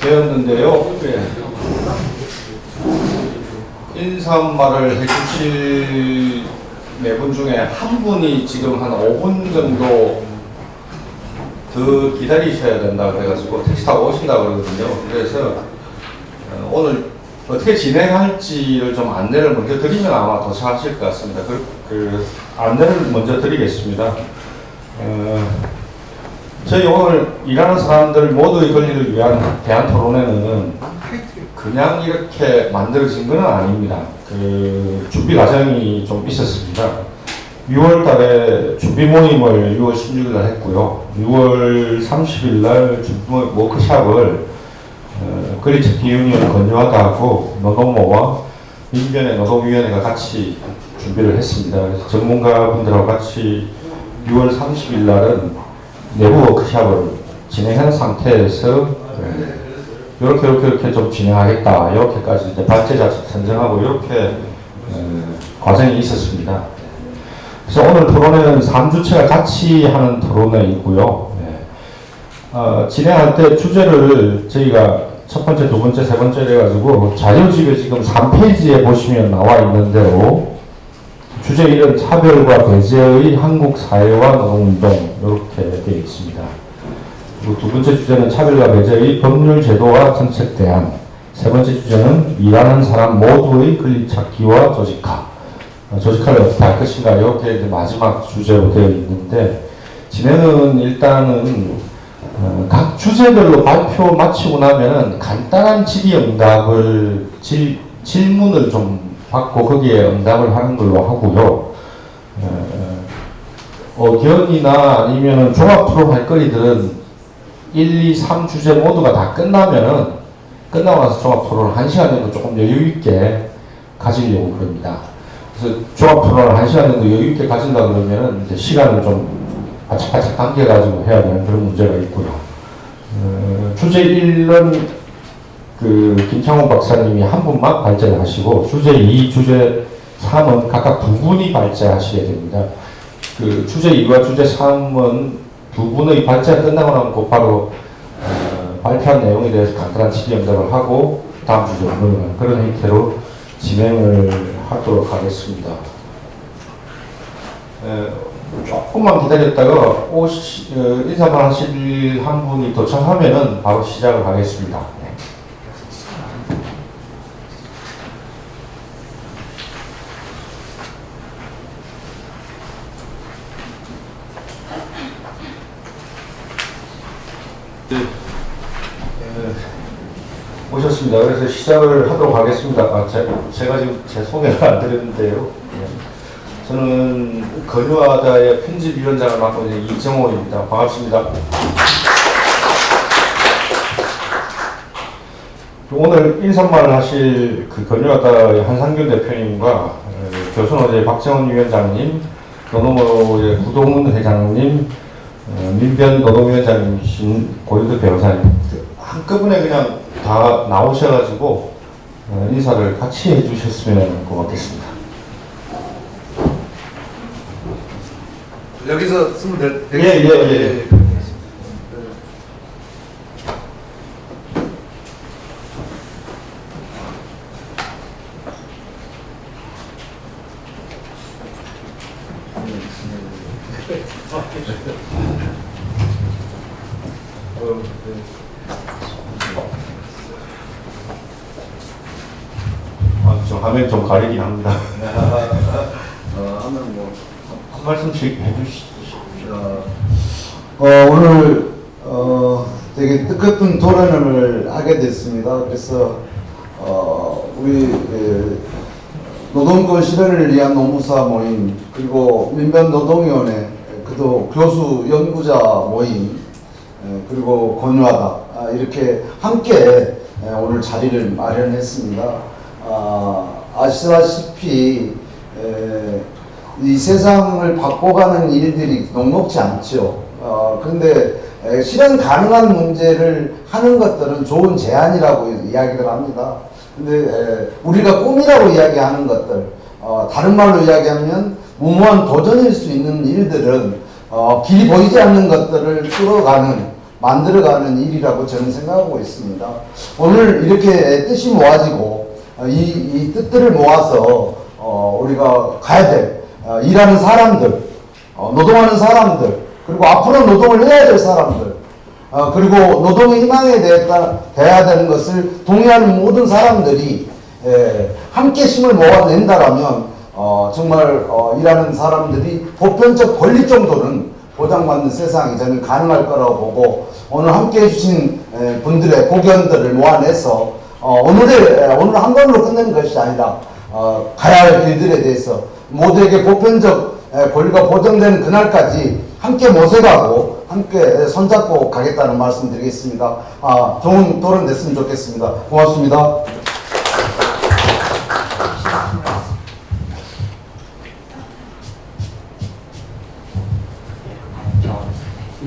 되었는데요. 인사말을 해주실 네 분 중에 한 분이 지금 한 5분 정도 더 기다리셔야 된다 그래가지고 택시 타고 오신다 그러거든요. 그래서 오늘 어떻게 진행할지를 좀 안내를 먼저 드리면 아마 도착하실 것 같습니다. 그 안내를 먼저 드리겠습니다. 저희 오늘 일하는 사람들 모두의 권리를 위한 대안 토론회는 그냥 이렇게 만들어진 건 아닙니다. 그 준비 과정이 좀 있었습니다. 6월 달에 준비 모임을 6월 16일 날 했고요. 6월 30일 날 준비 워크샵을 권리찾기 유니언 건조하다하고 노동모와 민변의 노동위원회가 같이 준비를 했습니다. 그래서 전문가분들하고 같이 6월 30일 날은 내부 워크샵을 진행한 상태에서 이렇게 좀 진행하겠다. 이렇게까지 이제 발제자 선정하고 이렇게 과정이 있었습니다. 그래서 오늘 토론회는 3주체가 같이 하는 토론회이고요. 진행할 때 주제를 저희가 첫 번째, 두 번째, 세 번째 해가지고 자료집에 지금 3페이지에 보시면 나와 있는 대로 주제 1은 차별과 배제의 한국 사회와 노동운동 이렇게 되어 있습니다. 그리고 두 번째 주제는 차별과 배제의 법률 제도와 정책 대안. 세 번째 주제는 일하는 사람 모두의 권리찾기와 조직화. 조직화를 어떻게 할 것인가 이렇게 이제 마지막 주제로 되어 있는데 진행은 일단은 각 주제별로 발표 마치고 나면은 간단한 질의응답을 질문을 좀 받고 거기에 응답을 하는 걸로 하고요. 의견이나 아니면은 종합 토론 할 거리들은 1, 2, 3 주제 모두가 다 끝나면은 끝나고 나서 종합 토론을 1시간 정도 조금 여유 있게 가지려고 그럽니다. 그래서 종합 토론을 1시간 정도 여유 있게 가지려고 그러면은 이제 시간을 좀 바짝바짝 당겨가지고 해야 되는 그런 문제가 있고요. 주제 1은 그 김창훈 박사님이 한 분만 발제를 하시고 주제 2, 주제 3은 각각 두 분이 발제하시게 됩니다. 그 주제 2와 주제 3은 두 분의 발제가 끝나고 나면 곧바로 발표한 내용에 대해서 간단한 질의응답을 하고 다음 주제로 넘어가는 그런 형태로 진행을 하도록 하겠습니다. 조금만 기다렸다가 인사만 하실 한 분이 도착하면은 바로 시작을 하겠습니다. 오셨습니다. 그래서 시작을 하도록 하겠습니다. 제가 지금 제 소개를 안 드렸는데요. 저는 건유하다의 편집위원장을 맡고 있는 이정호입니다. 반갑습니다. 오늘 인사말을 하실 그 건유하다의 한상균 대표님과 조선어제 박정원 위원장님, 노동어의 구동훈 회장님, 민변 노동위원장님이신 고유도 변호사님 한꺼번에 그냥 다 나오셔가지고 인사를 같이 해주셨으면 고맙겠습니다. 여기서 쓰면 되겠습니다. 예. 저 화면 좀 가리긴 합니다. 하면 뭐 한 말씀씩 해주시죠. 오늘 되게 뜻깊은 토론을 하게 됐습니다. 그래서 우리 노동권 실현을 위한 노무사 모임 그리고 민변노동위원회 그도 교수 연구자 모임 그리고 권유하다 이렇게 함께 오늘 자리를 마련했습니다. 아시다시피 이 세상을 바꿔가는 일들이 녹록지 않죠. 그런데 실현 가능한 문제를 하는 것들은 좋은 제안이라고 이야기를 합니다. 근데 우리가 꿈이라고 이야기하는 것들, 다른 말로 이야기하면 무모한 도전일 수 있는 일들은 길이 보이지 않는 것들을 끌어가는 만들어가는 일이라고 저는 생각하고 있습니다. 오늘 이렇게 뜻이 모아지고 이 뜻들을 모아서 우리가 가야 될 일하는 사람들, 노동하는 사람들, 그리고 앞으로 노동을 해야 될 사람들, 그리고 노동의 희망에 대해야 되는 것을 동의하는 모든 사람들이 함께 힘을 모아낸다라면 정말 일하는 사람들이 보편적 권리 정도는 보장받는 세상이 저는 가능할 거라고 보고, 오늘 함께 해주신 분들의 고견들을 모아내서 오늘 한 번으로 끝내는 것이 아니라 가야 할 길들에 대해서 모두에게 보편적 권리가 보장되는 그날까지 함께 모색하고 함께 손잡고 가겠다는 말씀 드리겠습니다. 좋은 토론 됐으면 좋겠습니다. 고맙습니다.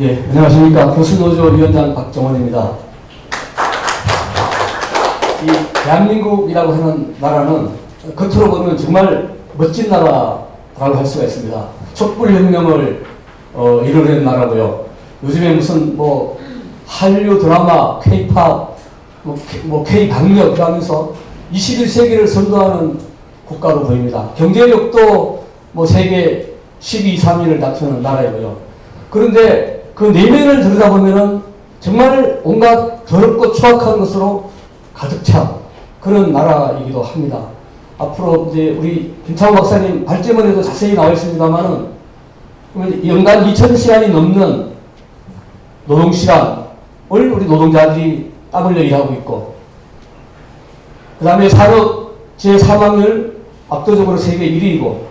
예, 안녕하십니까. 교수노조 위원장 박정원입니다. 이 대한민국이라고 하는 나라는 겉으로 보면 정말 멋진 나라라고 할 수가 있습니다. 촛불혁명을 이뤄낸 나라고요. 요즘에 무슨 한류 드라마, K-팝, K-강력 하면서 21세기를 선도하는 국가로 보입니다. 경제력도 세계 12, 3위를 다투는 나라이고요. 그런데 그 내면을 들여다보면은 정말 온갖 더럽고 추악한 것으로 가득 찬 그런 나라이기도 합니다. 앞으로 이제 우리 김창호 박사님 발제문에도 자세히 나와 있습니다만은 연간 2000시간이 넘는 노동시간을 우리 노동자들이 땀 흘려 일하고 있고, 그 다음에 산업 제3확률 압도적으로 세계 1위이고,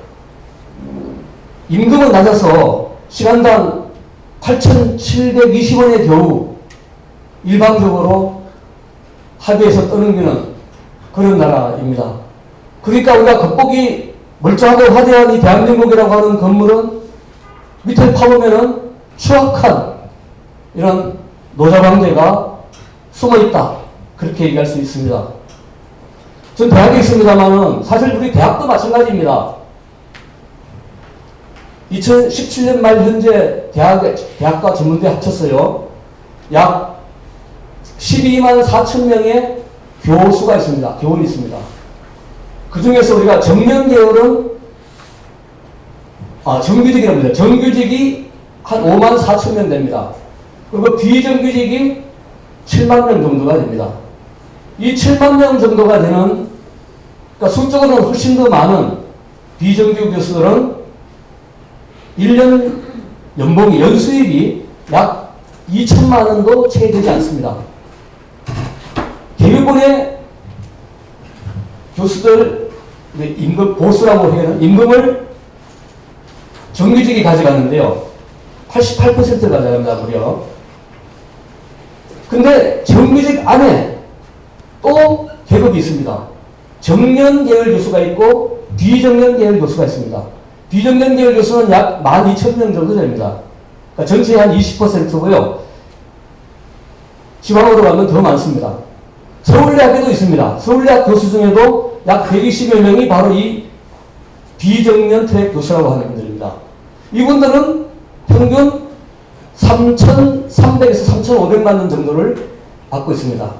임금은 낮아서 시간당 8,720원에 겨우 일방적으로 합의해서 떠넘기는 그런 나라입니다. 그러니까 우리가 겉보기 멀쩡하고 화려한 이 대한민국이라고 하는 건물은 밑을 파보면은 추악한 이런 노자방대가 숨어있다, 그렇게 얘기할 수 있습니다. 전 대학에 있습니다만은 사실 우리 대학도 마찬가지입니다. 2017년 말 현재 대학과 전문대 합쳤어요. 약 12만 4천 명의 교수가 있습니다. 교원이 있습니다. 그 중에서 우리가 정년계열은 정규직이랍니다. 정규직이 한 5만 4천 명 됩니다. 그리고 비정규직이 7만 명 정도가 됩니다. 이 7만 명 정도가 되는, 그러니까 수적으로는 훨씬 더 많은 비정규 교수들은 1년 연봉이, 연수입이 약 2천만 원도 채 되지 않습니다. 대부분의 교수들, 임금, 보수라고 해야 임금을 정규직이 가져가는데요. 88%를 가져갑니다, 무려. 근데 정규직 안에 또 계급이 있습니다. 정년 계열 교수가 있고 비정년 계열 교수가 있습니다. 비정년 계열 교수는 약 12,000명 정도 됩니다. 그러니까 전체의 한 20%고요. 지방으로 가면 더 많습니다. 서울대학에도 있습니다. 서울대학 교수 중에도 약 120여 명이 바로 이 비정년 트랙 교수라고 하는 분들입니다. 이분들은 평균 3,300에서 3,500만 원 정도를 받고 있습니다.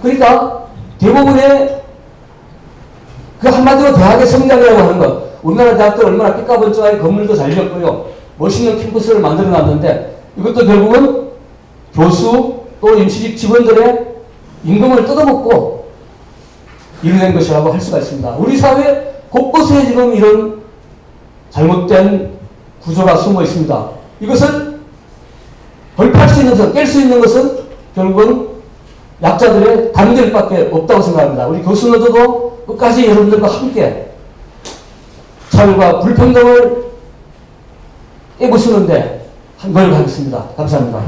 그러니까 대부분의 그 한마디로 대학의 성장이라고 하는 것, 우리나라 대학들 얼마나 삐까번쩍하게 건물도 잘 지었고요, 멋있는 캠퍼스를 만들어 놨는데 이것도 결국은 교수 또 임시직 직원들의 임금을 뜯어먹고 이뤄낸 것이라고 할 수가 있습니다. 우리 사회 곳곳에 지금 이런 잘못된 구조가 숨어 있습니다. 이것을 벌팔 수 있는 것, 깰 수 있는 것은 결국은 약자들의 단결밖에 없다고 생각합니다. 우리 교수노조도 끝까지 여러분들과 함께 차별과 불평등을 깨부수는데 노력하겠습니다. 감사합니다.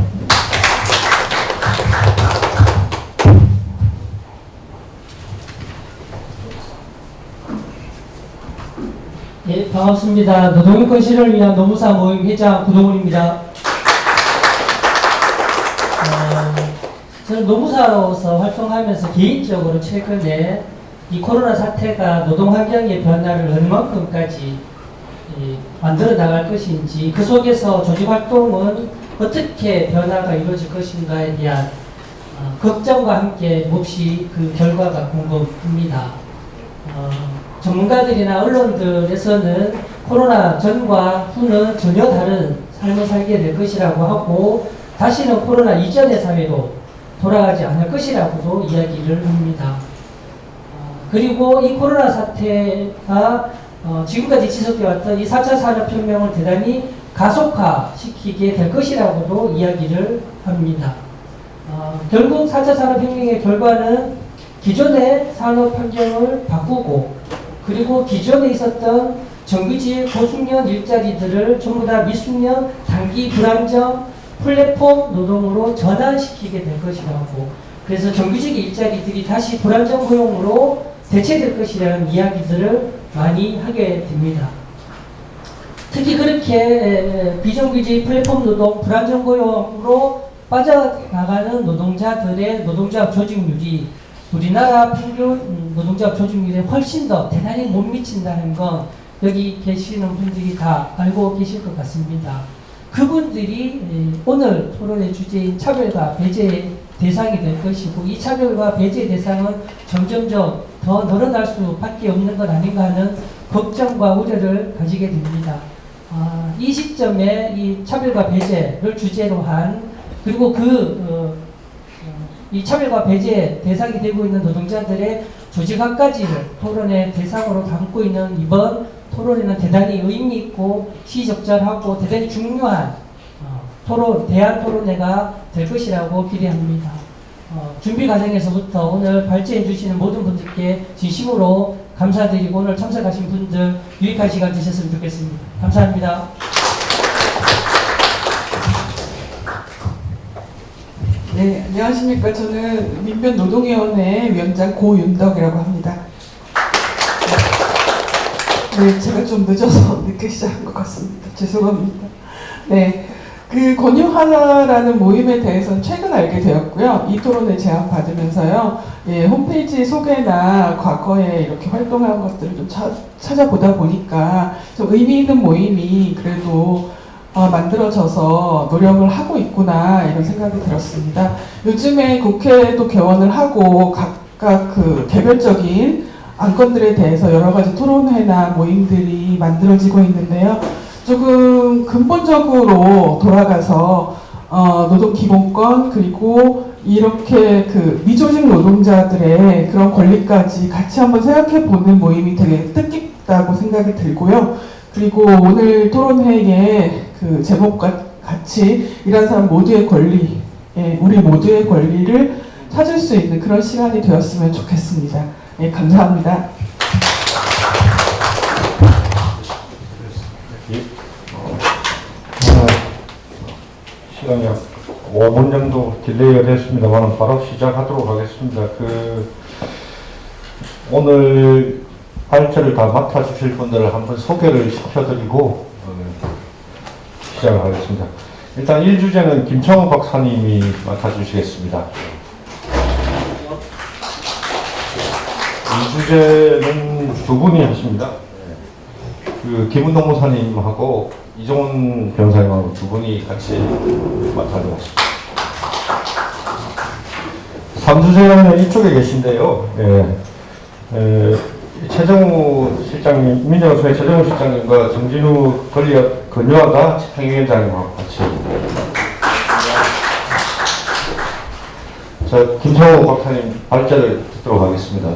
예, 반갑습니다. 노동인권 실현을 위한 노무사 모임 회장 구동훈입니다. 저는 노무사로서 활동하면서 개인적으로 최근에 이 코로나 사태가 노동 환경의 변화를 어느 만큼까지 만들어 나갈 것인지, 그 속에서 조직 활동은 어떻게 변화가 이루어질 것인가에 대한 걱정과 함께 몹시 그 결과가 궁금합니다. 전문가들이나 언론들에서는 코로나 전과 후는 전혀 다른 삶을 살게 될 것이라고 하고 다시는 코로나 이전의 사회로 돌아가지 않을 것이라고도 이야기를 합니다. 그리고 이 코로나 사태가 지금까지 지속해왔던 이 4차 산업혁명을 대단히 가속화시키게 될 것이라고도 이야기를 합니다. 결국 4차 산업혁명의 결과는 기존의 산업환경을 바꾸고 그리고 기존에 있었던 정규직 고숙련 일자리들을 전부 다 미숙련 단기 불안정 플랫폼 노동으로 전환시키게 될 것이라고 그래서 정규직 일자리들이 다시 불안정 고용으로 대체될 것이라는 이야기들을 많이 하게 됩니다. 특히 그렇게 비정규직 플랫폼 노동 불안정 고용으로 빠져나가는 노동자들의 노동자 조직률이 우리나라 평균 노동자 조직률에 훨씬 더 대단히 못 미친다는 건 여기 계시는 분들이 다 알고 계실 것 같습니다. 그분들이 오늘 토론의 주제인 차별과 배제의 대상이 될 것이고 이 차별과 배제 대상은 점점점 더 늘어날 수밖에 없는 것 아닌가 하는 걱정과 우려를 가지게 됩니다. 이 시점에 이 차별과 배제를 주제로 한 그리고 이 차별과 배제 대상이 되고 있는 노동자들의 조직학까지를 토론의 대상으로 담고 있는 이번 토론회는 대단히 의미 있고 시적절하고 대단히 중요한 대안 토론회가 될 것이라고 기대합니다. 준비 과정에서부터 오늘 발제해 주시는 모든 분들께 진심으로 감사드리고 오늘 참석하신 분들 유익한 시간 되셨으면 좋겠습니다. 감사합니다. 네, 안녕하십니까. 저는 민변노동위원회 위원장 고윤덕이라고 합니다. 네, 제가 좀 늦어서 늦게 시작한 것 같습니다. 죄송합니다. 네, 그 권유하나라는 모임에 대해서는 최근 알게 되었고요. 이 토론에 제안받으면서요. 예, 홈페이지 소개나 과거에 이렇게 활동한 것들을 좀 찾아보다 보니까 좀 의미 있는 모임이 그래도 만들어져서 노력을 하고 있구나 이런 생각이 들었습니다. 요즘에 국회도 개원을 하고 각각 그 개별적인 안건들에 대해서 여러 가지 토론회나 모임들이 만들어지고 있는데요. 조금 근본적으로 돌아가서 노동기본권 그리고 이렇게 그 미조직 노동자들의 그런 권리까지 같이 한번 생각해 보는 모임이 되게 뜻깊다고 생각이 들고요. 그리고 오늘 토론회의 그 제목과 같이 일하는 사람 모두의 권리, 우리 모두의 권리를 찾을 수 있는 그런 시간이 되었으면 좋겠습니다. 예, 감사합니다. 시간이 5분 정도 딜레이가 됐습니다만 바로 시작하도록 하겠습니다. 오늘 발제를 다 맡아주실 분들을 한번 소개를 시켜드리고 시작을 하겠습니다. 일단 1주제는 김창호 박사님이 맡아주시겠습니다. 2주제는 두 분이 하십니다. 김은동 목사님하고 이종훈 변호사님하고 두 분이 같이 맡아주고 있습니다. 3주제는 이쪽에 계신데요. 최정우 실장님, 민정수의 최정우 실장님과 정진우 건유아가 행위위원장님하고 같이. 자, 김창호 박사님 발제를 듣도록 하겠습니다.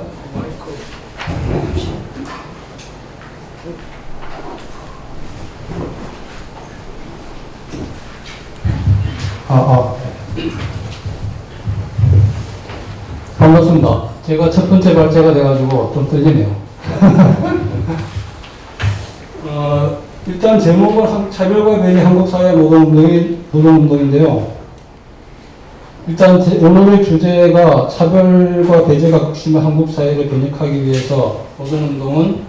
반갑습니다. 제가 첫 번째 발제가 돼가지고 좀 떨리네요. 일단 제목은 차별과 배제 한국사회 노동운동인데요. 일단 오늘의 주제가 차별과 배제가 극심한 한국사회를 변혁하기 위해서 노동운동은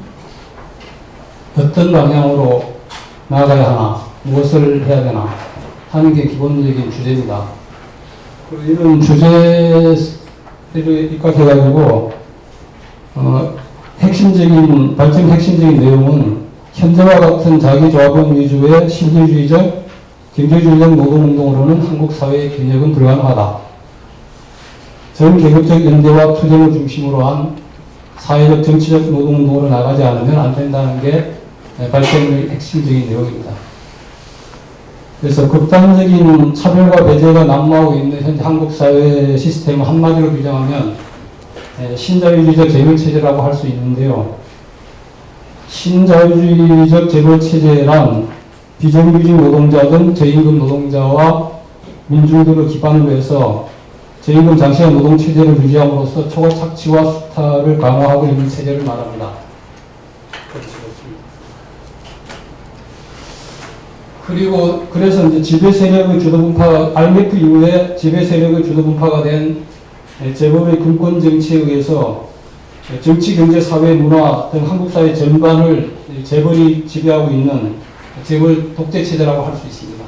어떤 방향으로 나아가야 하나, 무엇을 해야 되나 하는 게 기본적인 주제입니다. 이런 주제를 입각해가지고 발전 핵심적인 내용은 현재와 같은 자기조합원 위주의 신뢰주의적 경제주의적 노동운동으로는 한국 사회의 변혁은 불가능하다. 전 계급적 연대와 투쟁을 중심으로 한 사회적 정치적 노동운동으로 나가지 않으면 안 된다는 게 발표의 핵심적인 내용입니다. 그래서 극단적인 차별과 배제가 난무하고 있는 현재 한국 사회 시스템을 한마디로 규정하면 신자유주의적 재벌체제라고 할 수 있는데요. 신자유주의적 재벌체제란 비정규직 노동자 등 저임금 노동자와 민중들을 기반으로 해서 저임금 장시간 노동체제를 유지함으로써 초과 착취와 수탈을 강화하고 있는 체제를 말합니다. 그리고 그래서 이제 지배 세력의 주도 분파, IMF 이후에 지배 세력의 주도 분파가 된 재벌의 금권 정치에 의해서 정치, 경제, 사회, 문화 등 한국 사회 전반을 재벌이 지배하고 있는 재벌 독재 체제라고 할 수 있습니다.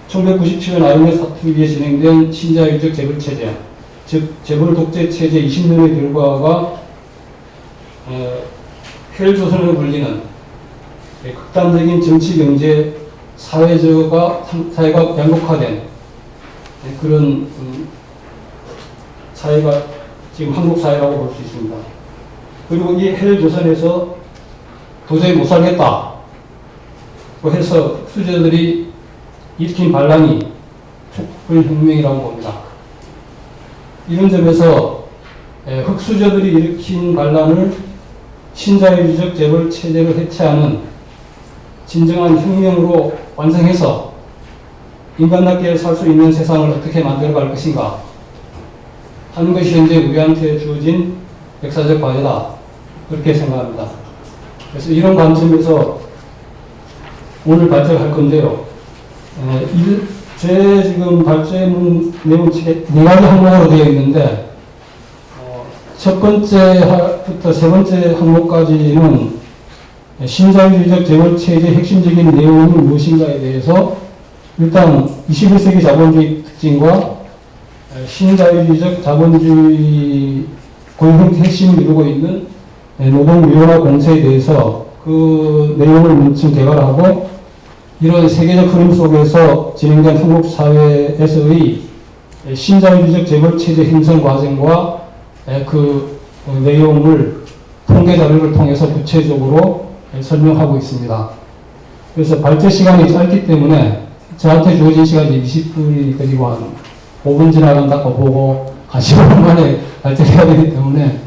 1997년 IMF 사투 위에 진행된 신자유적 재벌 체제, 즉 재벌 독재 체제 20년의 결과가 헬조선으로 불리는 극단적인 정치, 경제, 사회가 양극화된 그런 사회가 지금 한국 사회라고 볼 수 있습니다. 그리고 이 헬조선에서 도저히 못 살겠다 해서 흑수저들이 일으킨 반란이 촛불혁명이라고 봅니다. 이런 점에서 흑수저들이 일으킨 반란을 신자유주의적 재벌 체제를 해체하는 진정한 혁명으로 완성해서 인간답게 살 수 있는 세상을 어떻게 만들어갈 것인가 하는 것이 현재 우리한테 주어진 역사적 과제다. 그렇게 생각합니다. 그래서 이런 관점에서 오늘 발표할 건데요. 제 지금 발제문 내용 네 가지 항목으로 되어 있는데, 첫 번째부터 세 번째 항목까지는 신자유주의적 재벌체제의 핵심적인 내용이 무엇인가에 대해서 일단 21세기 자본주의 특징과 신자유주의적 자본주의 고유 핵심을 이루고 있는 노동유연화 공세에 대해서 그 내용을 문층 개발하고 이런 세계적 흐름 속에서 진행된 한국 사회에서의 신자유주의적 재벌체제 형성 과정과 그 내용을 통계 자료를 통해서 구체적으로 설명하고 있습니다. 그래서 발제 시간이 짧기 때문에 저한테 주어진 시간이 20분이 되고 한 5분 지나간다고 보고 한 15분 만에 발제해야 되기 때문에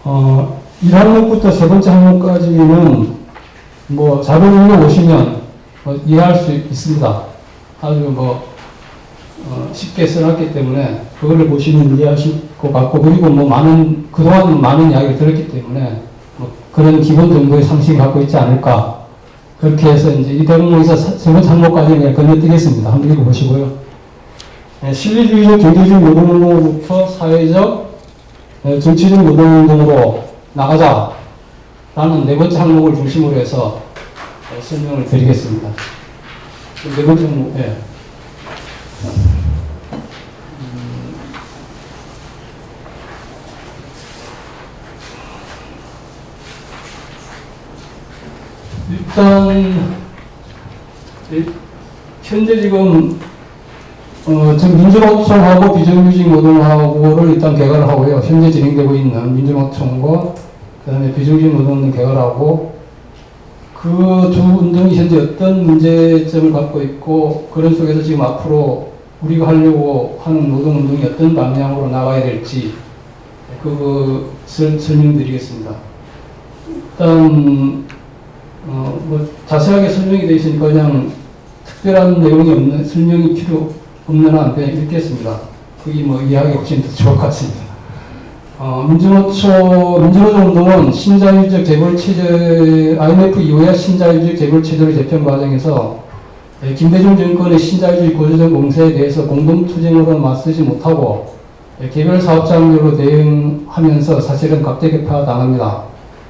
1항목부터 세 번째 항목까지는 뭐 자료 읽어보시면 이해할 수 있습니다. 아주 쉽게 써놨기 때문에 그거를 보시면 이해하실 것 같고, 그리고 그동안 많은 이야기를 들었기 때문에 그런 기본 정도의 상식을 갖고 있지 않을까. 그렇게 해서 이제 이 대목에서 세 번째 항목까지 그냥 건너뛰겠습니다. 한번 읽어보시고요. 실리주의적 경제주의 노동운동으로부터 사회적 정치적 노동운동으로 나가자라는 네 번째 항목을 중심으로 해서 설명을 드리겠습니다. 네 번째 항목, 일단 현재 지금 민주노총하고 비정규직 노동하고를 일단 개괄을 하고요. 현재 진행되고 있는 민주노총과 그다음에 비정규직 노동은 개괄하고 그 두 운동이 현재 어떤 문제점을 갖고 있고 그런 속에서 지금 앞으로 우리가 하려고 하는 노동운동이 어떤 방향으로 나가야 될지 그것을 설명드리겠습니다. 일단 자세하게 설명이 되어 있으니까 그냥 특별한 내용이 없는 설명이 필요 없는 한 그냥 읽겠습니다. 그게 이해하기 훨씬 더 좋을 것 같습니다. 민주노총 운동은 신자유주의 재벌체제, IMF 이후에 신자유주의 재벌체제를 재편 과정에서 김대중 정권의 신자유주의 고조적 공세에 대해서 공동투쟁으로 맞서지 못하고 개별 사업장으로 대응하면서 사실은 각계개파 당합니다.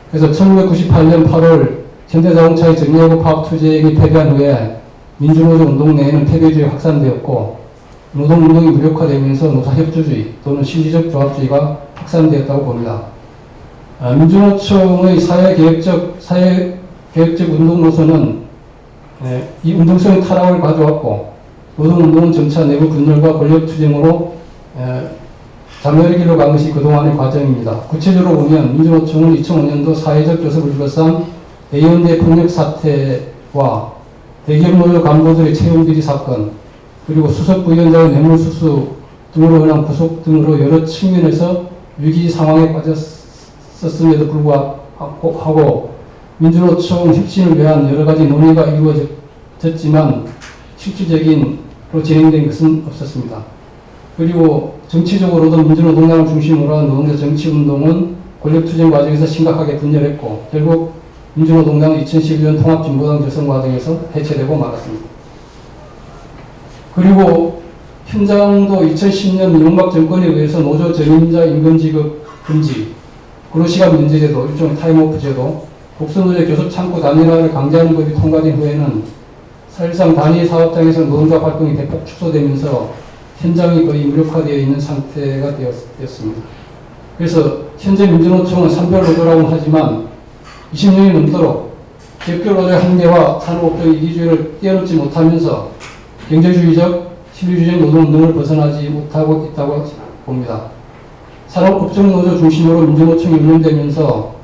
그래서 1998년 8월 현대자동차의 정리해고 파업 투쟁이 패배한 후에 민주노총 운동 내에는 패배주의 확산되었고 노동운동이 무력화되면서 노사협조주의 또는 실리적 조합주의가 확산되었다고 봅니다. 민주노총의 사회개혁적 운동 노선은 이 운동성의 타락을 가져왔고 노동운동은 점차 내부 분열과 권력투쟁으로 자멸의 간 것이 그동안의 과정입니다. 구체적으로 보면 민주노총은 2005년도 사회적 교섭을 둘러싼 대의원대 폭력 사태와 대기업 노조 간부들의 채용 비리 사건, 그리고 수석 부위원장의 뇌물수수 등으로 인한 구속 등으로 여러 측면에서 위기 상황에 빠졌음에도 불구하고 민주노총 혁신을 위한 여러 가지 논의가 이루어졌지만 실질적으로 진행된 것은 없었습니다. 그리고 정치적으로도 민주노동당을 중심으로 한 노동자 정치운동은 권력투쟁 과정에서 심각하게 분열했고 결국 민주노동당은 2012년 통합진보당 결성 과정에서 해체되고 말았습니다. 그리고 현장도 2010년 이명박 정권에 의해서 노조 전임자 임금 지급 금지, 근로시간 면제제도, 일종의 타임오프 제도, 복수노조 교섭 창구 단일화를 강제하는 법이 통과된 후에는 사실상 단위 사업장에서 노동자 활동이 대폭 축소되면서 현장이 거의 무력화되어 있는 상태가 되었습니다. 그래서 현재 민주노총은 산별노조라고 하지만 20년이 넘도록 기업별 한계와 산업업종의 이기주의를 뛰어넘지 못하면서 경제주의적, 신뢰주의적 노동운동을 벗어나지 못하고 있다고 봅니다. 산업업종 노조 중심으로 민주노총이 운영되면서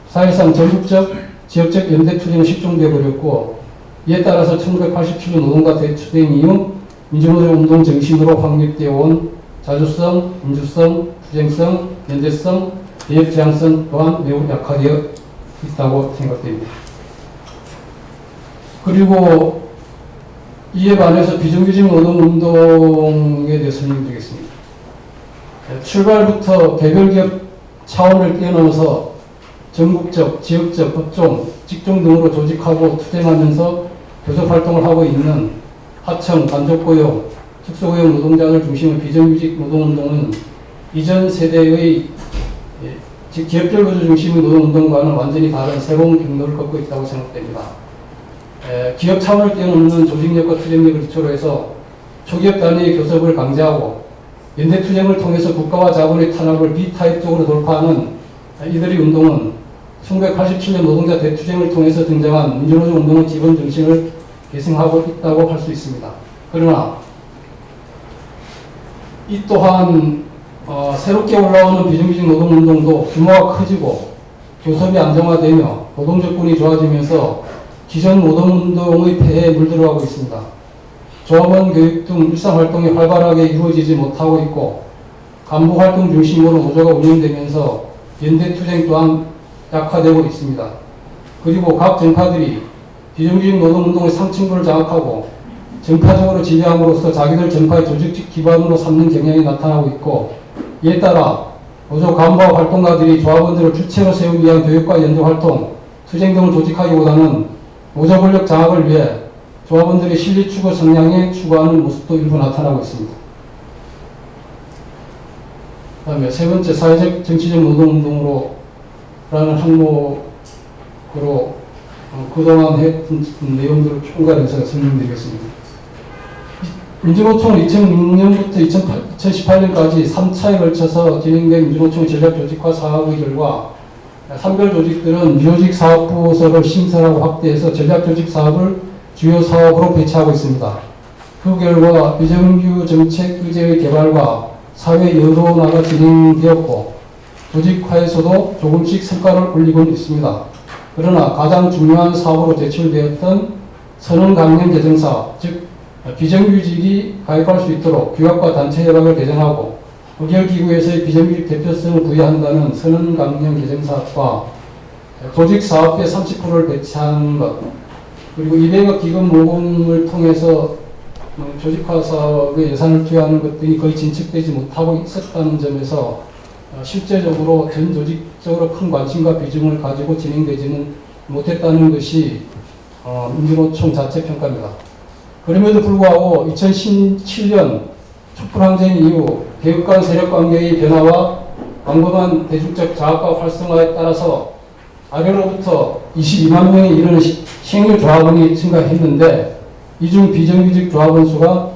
사실상 전국적, 지역적 연대투쟁은 실종되어 버렸고 이에 따라서 1987년 노동과 대추된 이후 민주노조 운동 정신으로 확립되어 온 자주성, 민주성, 투쟁성, 연대성, 개혁지향성 또한 매우 약화되어 있다고 생각됩니다. 그리고 이에 반해서 비정규직 노동운동에 대해 설명드리겠습니다. 출발부터 개별기업 차원을 뛰어넘어서 전국적, 지역적, 업종, 직종 등으로 조직하고 투쟁하면서 교섭활동을 하고 있는 하청, 간접고용, 특수고용 노동자들 중심의 비정규직 노동운동은 이전 세대의 즉 기업별 노조 중심의 노동운동과는 완전히 다른 새로운 경로를 걷고 있다고 생각됩니다. 기업 차원을 뛰어넘는 조직력과 투쟁력을 기초로 해서 초기업 단위의 교섭을 강제하고 연대투쟁을 통해서 국가와 자본의 탄압을 비타입적으로 돌파하는 이들의 운동은 1987년 노동자 대투쟁을 통해서 등장한 민주노조 운동의 기본 정신을 계승하고 있다고 할 수 있습니다. 그러나 이 또한 새롭게 올라오는 비정규직 노동운동도 규모가 커지고 교섭이 안정화되며 노동조건이 좋아지면서 기존 노동운동의 폐해에 물들어가고 있습니다. 조합원 교육 등 일상활동이 활발하게 이루어지지 못하고 있고 간부활동 중심으로 노조가 운영되면서 연대투쟁 또한 약화되고 있습니다. 그리고 각 정파들이 비정규직 노동운동의 상층부를 장악하고 정파적으로 지배함으로써 자기들 정파의 조직적 기반으로 삼는 경향이 나타나고 있고 이에 따라 노조 간부와 활동가들이 조합원들을 주체로 세우기 위한 교육과 연대활동, 투쟁 등을 조직하기보다는 노조 권력 장악을 위해 조합원들의 실리 추구 성향에 추구하는 모습도 일부 나타나고 있습니다. 그 다음에 세 번째, 사회적 정치적 노동운동으로 라는 항목으로 그동안 했던 내용들을 총괄해서 설명드리겠습니다. 민주노총은 2006년부터 2018년까지 3차에 걸쳐서 진행된 민주노총 전략 조직화 사업의 결과 산별 조직들은 미조직 사업부서를 신설하고 확대해서 전략 조직 사업을 주요 사업으로 배치하고 있습니다. 그 결과 비정규 정책 의제의 개발과 사회 여론화가 진행되었고 조직화에서도 조금씩 성과를 올리고 있습니다. 그러나 가장 중요한 사업으로 제출되었던 선언 강령 개정 사업, 즉 비정규직이 가입할 수 있도록 규약과 단체 협약을 개정하고 의결기구에서의 비정규직 대표성을 부여한다는 선언 강령 개정 사업과 조직 사업비 30%를 배치한 것, 그리고 200억 기금 모금을 통해서 조직화 사업에 예산을 투여하는 것 등이 거의 진척되지 못하고 있었다는 점에서 실제적으로 전 조직적으로 큰 관심과 비중을 가지고 진행되지는 못했다는 것이 민주노총 자체 평가입니다. 그럼에도 불구하고 2017년 촛불항쟁 이후 개혁관 세력관계의 변화와 광범한 대중적 자학과 활성화에 따라서 아래로부터 22만 명에 이르는 시행률 조합원이 증가했는데 이 중 비정규직 조합원 수가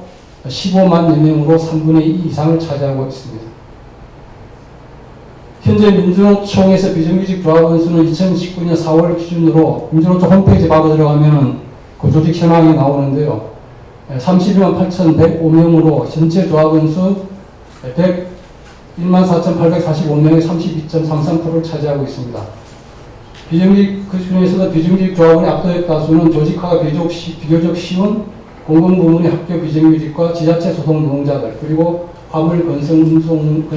15만여 명으로 3분의 2 이상을 차지하고 있습니다. 현재 민주노총에서 비정규직 조합원 수는 2019년 4월 기준으로 민주노총 홈페이지 바로 들어가면 구조직 현황이 나오는데요. 32만 8,105명으로 전체 조합원 수 14,845명의 32.33%를 차지하고 있습니다. 비정규직, 그 중에서도 비정규직 조합원의 압도적 다수는 조직화가 비교적 쉬운 공공부문의 학교 비정규직과 지자체 소속 노동자들, 그리고 화물 건설 운송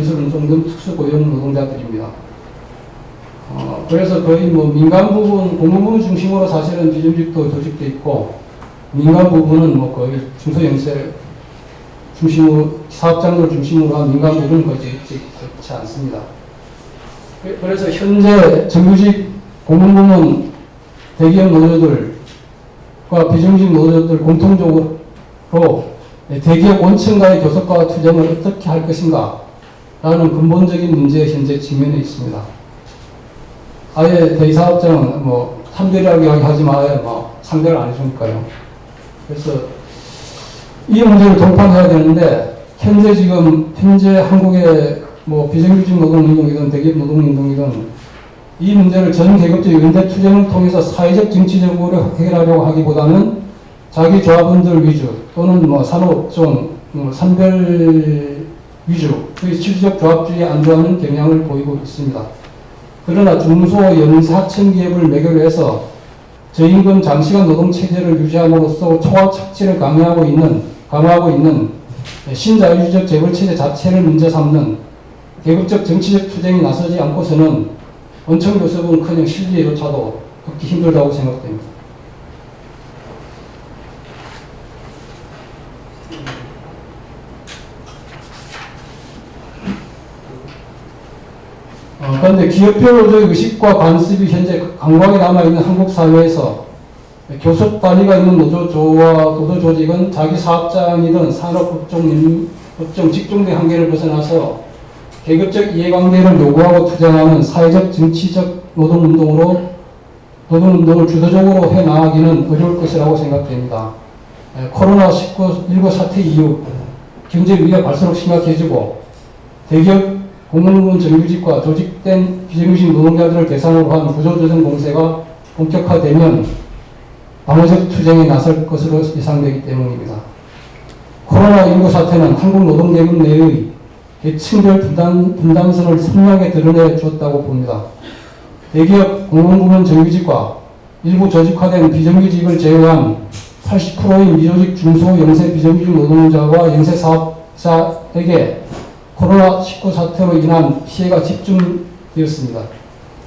등 특수고용 노동자들입니다. 그래서 거의 뭐 민간 부분, 공공부문 중심으로 사실은 비정규직도 조직돼 있고, 민간 부분은 뭐 거의 중소영세 중심으로, 사업장들 중심으로 한 민간 부분은 거의 그렇지 않습니다. 그래서 현재 정규직 공공부문 대기업 노조들과 비정규직 노조들 공통적으로 대기업 원층과의 교섭과 투쟁을 어떻게 할 것인가 라는 근본적인 문제에 현재 직면해 있습니다. 아예 대기사업장은 뭐 삼대리하게 하지 마야 뭐 상대를 안 해주니까요. 그래서 이 문제를 동판해야 되는데, 현재 한국의 뭐 비정규직 노동운동이든 대기업 노동운동이든 이 문제를 전 계급적 연대 투쟁을 통해서 사회적 정치적으로 해결하려고 하기보다는 자기 조합원들 위주 또는 뭐 산업종 산별 위주의 실질적 조합주의에 안주하는 경향을 보이고 있습니다. 그러나 중소 영세하청 기업을 매개로 해서 저임금 장시간 노동 체제를 유지함으로써 초과 착취를 강화하고 있는 신자유주의적 재벌 체제 자체를 문제 삼는 계급적 정치적 투쟁이 나서지 않고서는 원청 교섭은커녕 실리조차도 얻기 힘들다고 생각됩니다. 그런데 기업별 노조의 의식과 관습이 현재 강하게 남아있는 한국 사회에서 교섭 단위가 있는 노조조와 노조 조직은 자기 사업장이든 산업업종, 직종 등 한계를 벗어나서 계급적 이해관계를 요구하고 투쟁하는 사회적, 정치적 노동운동을 주도적으로 해나가기는 어려울 것이라고 생각됩니다. 코로나19 사태 이후 경제 위기가 갈수록 심각해지고 대기업 공공부문 정규직과 조직된 비정규직 노동자들을 대상으로 한 구조조정 공세가 본격화되면 방어적 투쟁에 나설 것으로 예상되기 때문입니다. 코로나19 사태는 한국 노동계급 내의 계층별 분단선을 선명하게 드러내 주었다고 봅니다. 대기업 공공부문 정규직과 일부 조직화된 비정규직을 제외한 80%의 미조직 중소 영세 비정규직 노동자와 영세 사업자에게 코로나19 사태로 인한 피해가 집중되었습니다.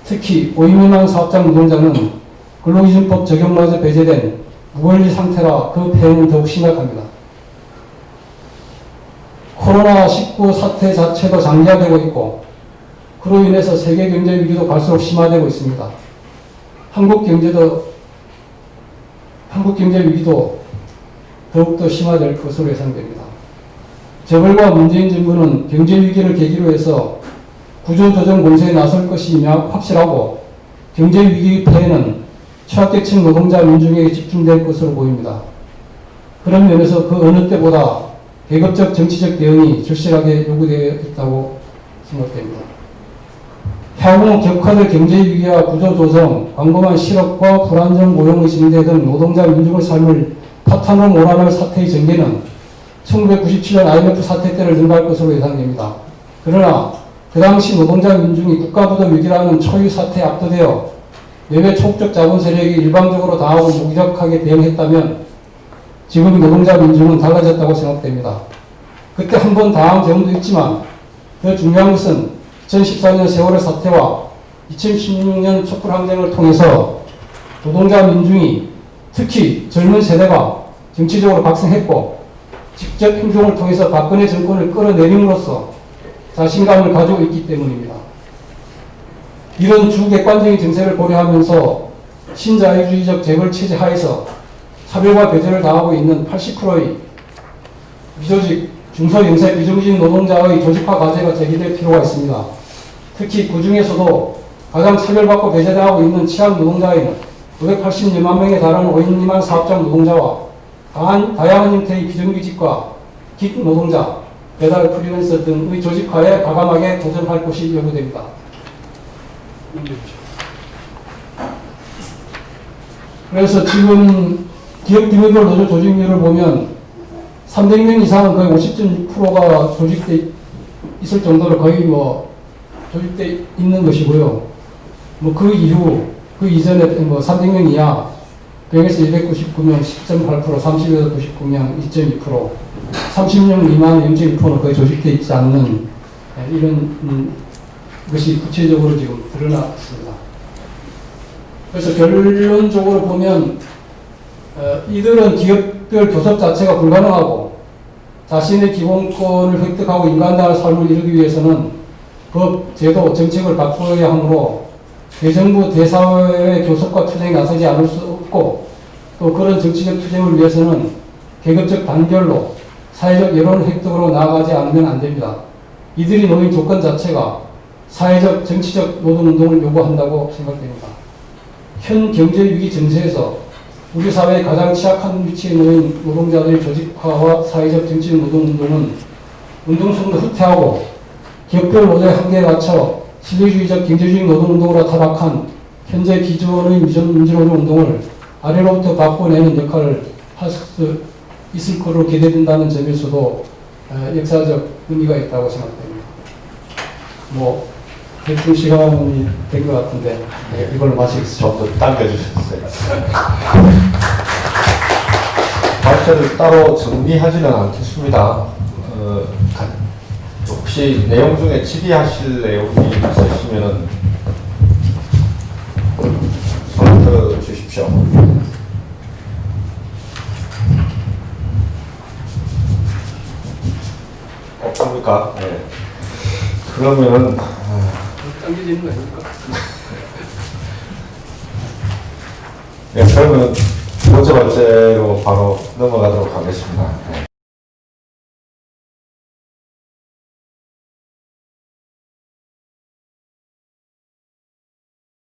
특히 5인 미만 사업장 노동자는 근로기준법 적용마저 배제된 무권리 상태라 그 폐해는 더욱 심각합니다. 코로나19 사태 자체도 장기화되고 있고, 그로 인해서 세계 경제 위기도 갈수록 심화되고 있습니다. 한국 경제 위기도 더욱더 심화될 것으로 예상됩니다. 재벌과 문재인 정부는 경제 위기를 계기로 해서 구조조정 공세에 나설 것이 확실하고, 경제 위기의 폐해는 취약계층 노동자 민중에게 집중될 것으로 보입니다. 그런 면에서 그 어느 때보다 계급적 정치적 대응이 절실하게 요구되어 있다고 생각됩니다. 향후 격화될 경제위기와 구조조정, 광범한 실업과 불안정 고용의 증대 등 노동자 민중의 삶을 파탄으로 몰아낼 사태의 전개는 1997년 IMF 사태 때를 능가할 것으로 예상됩니다. 그러나 그 당시 노동자 민중이 국가부도 위기라는 초유 사태에 압도되어 외외 초국적 자본 세력이 일방적으로 당하고 무기력하게 대응했다면 지금 노동자 민중은 달라졌다고 생각됩니다. 그때 한 번 당한 경험도 있지만 더 중요한 것은 2014년 세월의 사태와 2016년 촛불항쟁을 통해서 노동자 민중이 특히 젊은 세대가 정치적으로 각성했고 직접 행동을 통해서 박근혜 정권을 끌어내림으로써 자신감을 가지고 있기 때문입니다. 이런 주객관적인 정세를 고려하면서 신자유주의적 재벌 체제 하에서 차별과 배제를 당하고 있는 80%의 미조직, 중소영세 비정규직 노동자의 조직화 과제가 제기될 필요가 있습니다. 특히 그 중에서도 가장 차별받고 배제당하고 있는 취약 노동자에는 580여만 명에 달하는 5인 미만 사업장 노동자와 다양한 형태의 비정규직과 깃 노동자, 배달 프리랜서 등의 조직화에 과감하게 도전할 것이 요구됩니다. 그래서 지금 기업 비밀별 노조 조직률을 보면 300명 이상은 거의 50.6%가 조직돼 있을 정도로 거의 뭐 조직돼 있는 것이고요. 뭐 그 이후, 그 이전에 뭐 300명 이하, 100에서 299명 10.8%, 30에서 99명 2.2%, 30명 미만 0.2%는 거의 조직돼 있지 않는 이런 것이 구체적으로 지금 드러났습니다. 그래서 결론적으로 보면 이들은 기업별 교섭 자체가 불가능하고 자신의 기본권을 획득하고 인간다운 삶을 이루기 위해서는 법, 제도, 정책을 바꿔야 하므로 대정부, 대사회의 교섭과 투쟁에 나서지 않을 수 없고 또 그런 정치적 투쟁을 위해서는 계급적 단결로 사회적 여론 획득으로 나아가지 않으면 안 됩니다. 이들이 놓인 조건 자체가 사회적, 정치적 노동운동을 요구한다고 생각됩니다. 현 경제위기 정세에서 우리 사회의 가장 취약한 위치에 놓인 노동자들의 조직화와 사회적 정치적 노동운동은 운동성도 후퇴하고 기업별 노조의 한계에 맞춰 실리주의적 경제주의 노동운동으로 타락한 현재 기존의 민주노조 운동을 아래로부터 바꿔내는 역할을 할 수 있을 것으로 기대된다는 점에서도 역사적 의미가 있다고 생각됩니다. 뭐 대충 시간이 된 것 같은데 이걸로 마치겠습니다. 좀 더 당겨주셨어요. 발표를 따로 정리하지는 않겠습니다. 혹시 내용 중에 질의하실 내용이 있으시면은 손 들어 주십시오. 없습니까? 네. 그러면은 당겨지는 거 아닙니까? 네, 그러면 두 번째 발제로 바로 넘어가도록 하겠습니다.